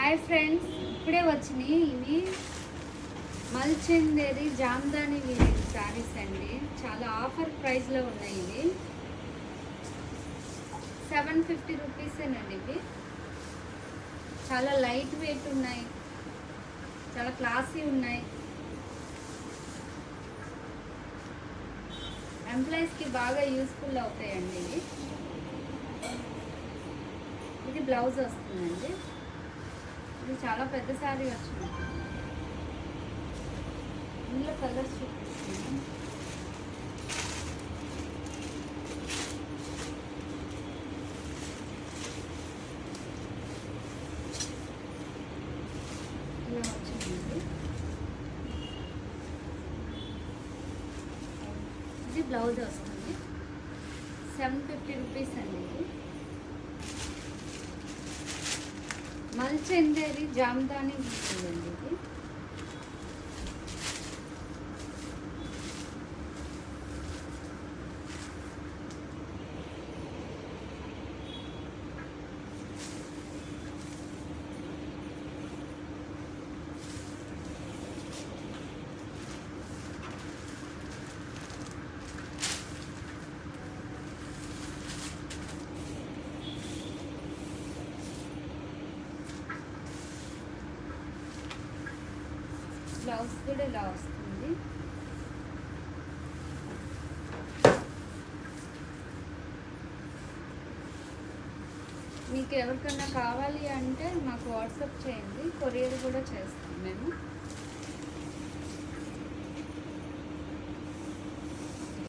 Hi friends, ఇప్పుడే వచ్చినాయి ఇవి మల్చందేరి జామ్దాని శారీస్ అండి. చాలా ఆఫర్ ప్రైస్లో ఉన్నాయి. ఇవి 750 రూపీసేనండి. ఇవి చాలా లైట్ వెయిట్ ఉన్నాయి, చాలా క్లాసీ ఉన్నాయి. ఎంప్లాయీస్కి బాగా యూస్ఫుల్ అవుతాయండి. ఇది బ్లౌజ్ వస్తుందండి. ఇది చాలా పెద్ద శారీ వచ్చింది. ఇందులో కలర్స్ చూపిస్తాను. ఇలా వచ్చిందండి. ఇది బ్లౌజ్ వస్తుంది. 750 రూపీస్ అండి. ఇది మల్చందేరి జామ్దాని ఉంటుందండి. ఇది బ్లౌజ్ కూడా ఇలా వస్తుంది. మీకు ఎవరికైనా కావాలి అంటే మాకు వాట్సాప్ చేయండి, కొరియర్ కూడా చేస్తాం మేము.